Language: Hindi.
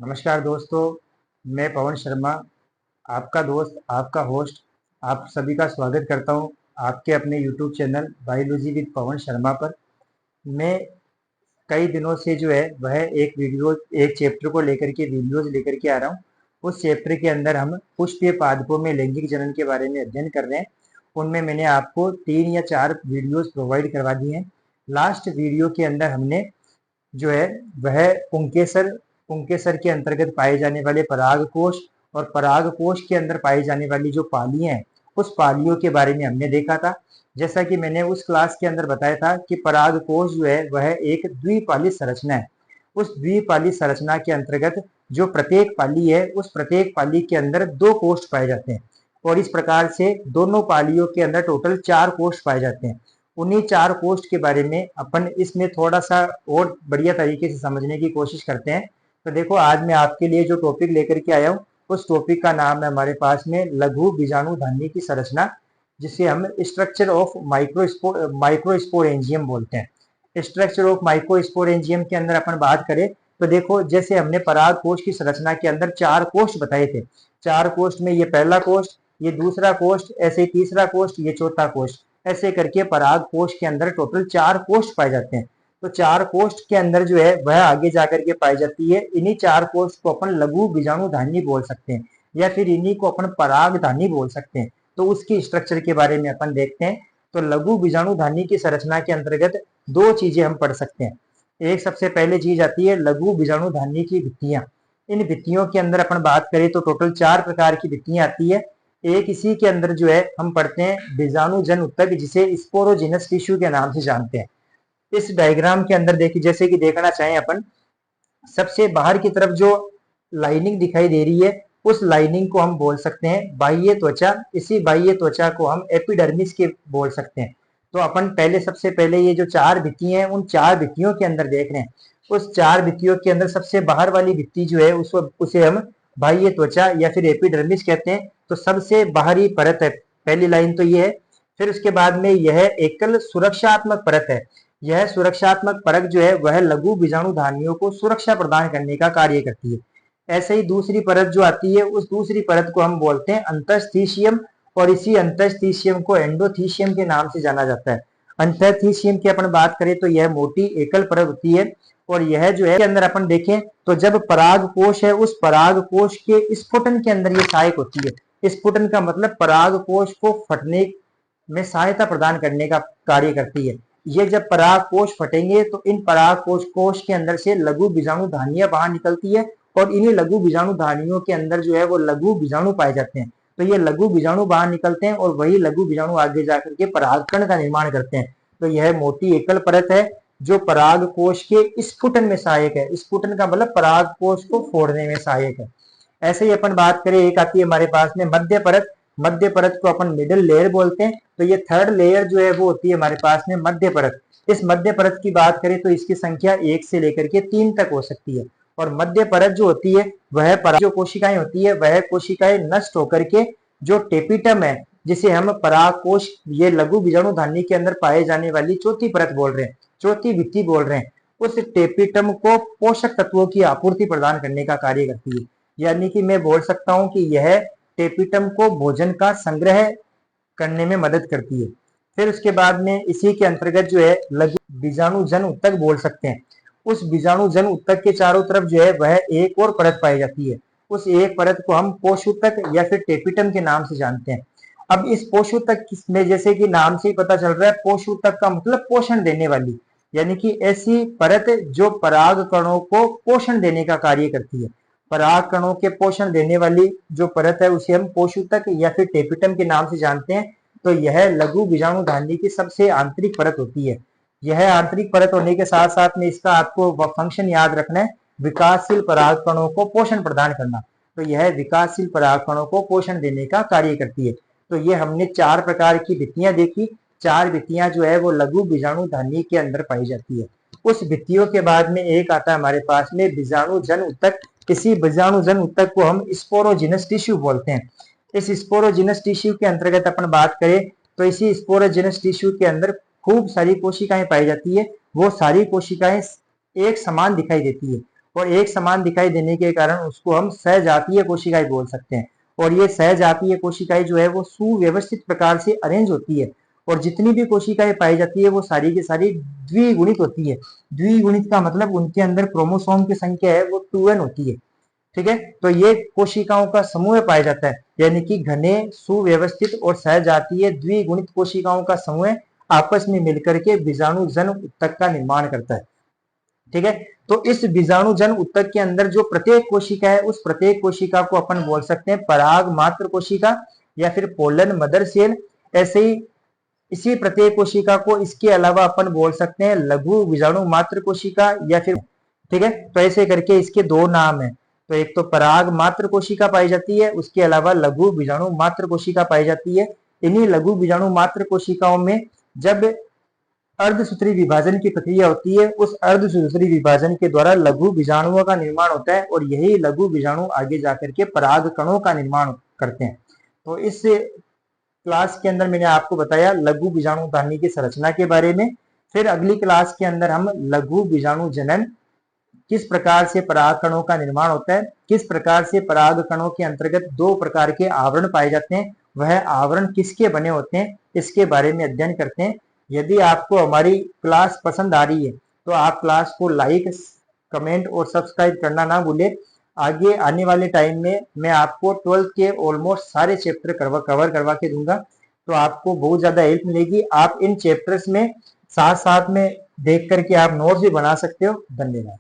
नमस्कार दोस्तों, मैं पवन शर्मा, आपका दोस्त, आपका होस्ट, आप सभी का स्वागत करता हूं आपके अपने YouTube channel biology with Pawan Sharma पर। मैं कई दिनों से जो है वह एक चैप्टर को लेकर के वीडियोज लेकर के आ रहा हूं। उस चैप्टर के अंदर हम पुष्पीय पादपों में लैंगिक जनन के बारे में अध्ययन कर रहे हैं। उनमें मैंने आपको 3 या 4 वीडियोज प्रोवाइड करवा दिए हैं। लास्ट वीडियो के अंदर हमने जो है वह पुंकेसर के अंतर्गत पाए जाने वाले परागकोश और परागकोश के अंदर पाई जाने वाली जो पालियां हैं उस पालियों के बारे में हमने देखा था। जैसा कि मैंने उस क्लास के अंदर बताया था कि परागकोश जो है वह एक द्विपाली संरचना है। उस द्विपाली संरचना के अंतर्गत जो प्रत्येक पाली है उस प्रत्येक पाली के अंदर 2 कोष्ठ पाए जाते हैं और इस प्रकार से दोनों पालियों के अंदर टोटल 4 कोष्ठ पाए जाते हैं। उन्हीं 4 कोष्ठ के बारे में अपन इसमें थोड़ा सा और बढ़िया तरीके से समझने की कोशिश करते हैं। तो देखो, आज मैं आपके लिए जो टॉपिक लेकर के आया हूँ उस टॉपिक का नाम है हमारे पास में लघु बीजाणुधानी की संरचना, जिसे हम स्ट्रक्चर ऑफ माइक्रोस्पोरेंजियम बोलते हैं। स्ट्रक्चर ऑफ माइक्रोस्पोरेंजियम के अंदर अपन बात करें तो देखो, जैसे हमने पराग कोश की संरचना के अंदर 4 कोष्ठ बताए थे। 4 कोष्ठ में ये पहला कोष्ठ, ये दूसरा कोष्ठ, ऐसे तीसरा कोष्ठ, ये चौथा कोष्ठ, ऐसे करके पराग कोश के अंदर टोटल 4 कोष्ठ पाए जाते हैं। तो 4 कोष्ठ के अंदर जो है वह आगे जाकर के पाई जाती है। इन्हीं 4 कोष्ठ को अपन लघु बीजाणुधानी बोल सकते हैं या फिर इन्हीं को अपन परागधानी बोल सकते हैं। तो उसकी स्ट्रक्चर के बारे में अपन देखते हैं। तो लघु बीजाणुधानी की संरचना के अंतर्गत 2 चीजें हम पढ़ सकते हैं। एक सबसे पहले चीज आती है लघु बीजाणुधानी की भित्तियां। इन भित्तियों के अंदर अपन बात करें तो टोटल 4 प्रकार की भित्तियां आती है। एक इसी के अंदर जो है हम पढ़ते हैं बीजाणुजन ऊतक, जिसे स्पोरोजिनस टिश्यू के नाम से जानते हैं। इस डायग्राम के अंदर देखिए, जैसे कि देखना चाहें अपन, सबसे बाहर की तरफ जो लाइनिंग दिखाई दे रही है उस लाइनिंग को हम बोल सकते हैं बाह्य त्वचा। इसी बाह्य त्वचा को हम एपिडर्मिस के बोल सकते हैं। तो अपन पहले सबसे पहले ये जो 4 भित्तियां हैं उन 4 भित्तियों के अंदर देख रहे हैं। उस 4 भित्तियों के अंदर सबसे बाहर वाली भित्ति जो है उसे हम बाह्य त्वचा या फिर एपिडर्मिस कहते हैं। तो सबसे बाहरी परत है, पहली लाइन तो ये है। फिर उसके बाद में यह एकल सुरक्षात्मक परत है। यह सुरक्षात्मक परत जो है वह लघु बीजाणुधानियों को सुरक्षा प्रदान करने का कार्य करती है। ऐसे ही दूसरी परत जो आती है उस दूसरी परत को हम बोलते हैं अंतस्थीशियम, और इसी अंतस्थीशियम को एंडोथीशियम के नाम से जाना जाता है। अंतस्थीशियम की अपन बात करें तो यह मोटी एकल परत होती है और यह जो है के अंदर अपन देखें तो जब पराग कोश है उस पराग कोश के स्फुटन के अंदर ये सहायक होती है। स्फुटन का मतलब पराग कोश को फटने में सहायता प्रदान करने का कार्य करती है। ये जब पराग कोश फटेंगे तो इन पराग कोश के अंदर से लघु बीजाणुधानियां बाहर निकलती है और इन्हीं लघु बीजाणुधानियों के अंदर जो है वो लघु बीजाणु पाए जाते हैं। तो ये लघु बीजाणु बाहर निकलते हैं और वही लघु बीजाणु आगे जाकर के परागकण का निर्माण करते हैं। तो यह मोटी एकल परत है जो पराग कोश के स्फुटन में सहायक है। स्फुटन का मतलब पराग कोश को फोड़ने में सहायक है। ऐसे ही अपन बात करें, एक आती है हमारे पास में मध्य परत। मध्य परत को अपन मिडिल लेयर बोलते हैं। तो ये थर्ड लेयर जो है वो होती है हमारे पास में मध्य परत। इस मध्य परत की बात करें तो इसकी संख्या 1 से लेकर के 3 तक हो सकती है। और मध्य परत जो होती है वह जो कोशिकाएं होती है वह कोशिकाएं नष्ट होकर के जो टेपिटम है, जिसे हम परागकोश, ये लघु बीजाणुधानी के अंदर पाए जाने वाली चौथी परत बोल रहे हैं, चौथी भित्ति बोल रहे हैं, उस टेपिटम को पोषक तत्वों की आपूर्ति प्रदान करने का कार्य करती है। यानी कि मैं बोल सकता हूं कि यह टेपिटम को भोजन का संग्रह करने में मदद करती है। फिर उसके बाद में इसी के अंतर्गत जो है लघु बीजाणुजन ऊतक बोल सकते हैं। उस बीजाणुजन ऊतक के चारों तरफ जो है वह एक और परत पाई जाती है। उस एक परत को हम पोषूतक या फिर टेपिटम के नाम से जानते हैं। अब इस पोषूतक में, जैसे कि नाम से ही पता चल रहा है, पोषूतक का मतलब पोषण देने वाली, यानी कि ऐसी परत जो पराग कणों को पोषण देने का कार्य करती है। पराग कणों के पोषण देने वाली जो परत है उसे हम पोषूतक या फिर टेपिटम के नाम से जानते हैं। तो यह लघु बीजाणुधानी की सबसे आंतरिक परत होती है। यह आंतरिक परत होने के साथ साथ में इसका आपको फंक्शन याद रखना है, विकासशील पराग कणों को पोषण प्रदान करना। तो यह विकासशील पराग कणों को पोषण देने का कार्य करती है। तो ये हमने 4 प्रकार की भित्तियां देखी। 4 भित्तियां जो है वो लघु बीजाणुधानी के अंदर पाई जाती है। उस भित्तियों के बाद में एक आता है हमारे पास में बीजाणुजन ऊतक। इसी बीजाणुजन ऊतक को हम स्पोरोजिनस टिश्यू बोलते हैं। इस स्पोरोजिनस टिश्यू के अंतर्गत अपन बात करें तो इसी स्पोरोजिनस टिश्यू के अंदर खूब सारी कोशिकाएं पाई जाती है। वो सारी कोशिकाएं एक समान दिखाई देती है और एक समान दिखाई देने के कारण उसको हम सहजातीय कोशिकाएं बोल सकते हैं। और ये सहजातीय कोशिकाएं जो है वो सुव्यवस्थित प्रकार से अरेंज होती है, और जितनी भी कोशिकाएं पाई जाती है वो सारी की सारी द्विगुणित होती है। द्विगुणित का मतलब उनके अंदर क्रोमोसोम की संख्या है वो 2n होती है। ठीक है, तो ये कोशिकाओं का समूह पाया जाता है, यानी कि घने सुव्यवस्थित और सहजातीय द्विगुणित कोशिकाओं का समूह आपस में मिलकर के बीजाणु जन ऊतक का निर्माण करता है। ठीक है, तो इस बीजाणु जन ऊतक के अंदर जो प्रत्येक कोशिका है उस प्रत्येक कोशिका को अपन बोल सकते हैं पराग मात्र कोशिका या फिर पोलन मदर सेल। ऐसे ही इसी प्रत्येक कोशिका को इसके अलावा अपन बोल सकते हैं लघु बीजाणु मात्र कोशिका या फिर, ठीक है, तो ऐसे करके इसके दो नाम है। तो एक तो पराग मात्र कोशिका पाई जाती है, उसके अलावा लघु बीजाणु मात्र कोशिका पाई जाती है। इन्हीं लघु बीजाणु मात्र कोशिकाओं में जब अर्धसूत्री विभाजन की प्रक्रिया होती है, उस अर्धसूत्री विभाजन के द्वारा लघु बीजाणुओं का निर्माण होता है, और यही लघु बीजाणु आगे जाकर के पराग कणों का निर्माण करते हैं। तो इस क्लास के अंदर मैंने आपको बताया लघु बीजाणु धानी की संरचना के बारे में। फिर अगली क्लास के अंदर हम लघु बीजाणु जनन, किस प्रकार से पराग कणों का निर्माण होता है, किस प्रकार से पराग कणों के अंतर्गत दो प्रकार के आवरण पाए जाते हैं, वह आवरण किसके बने होते हैं, इसके बारे में अध्ययन करते हैं। यदि आपको हमारी क्लास पसंद आ रही है तो आप क्लास को लाइक, कमेंट और सब्सक्राइब करना ना भूले। आगे आने वाले टाइम में मैं आपको 12th के ऑलमोस्ट सारे चैप्टर कवर करवा के दूंगा, तो आपको बहुत ज्यादा हेल्प मिलेगी। आप इन चैप्टर्स में साथ साथ में देख करके आप नोट्स भी बना सकते हो। धन्यवाद।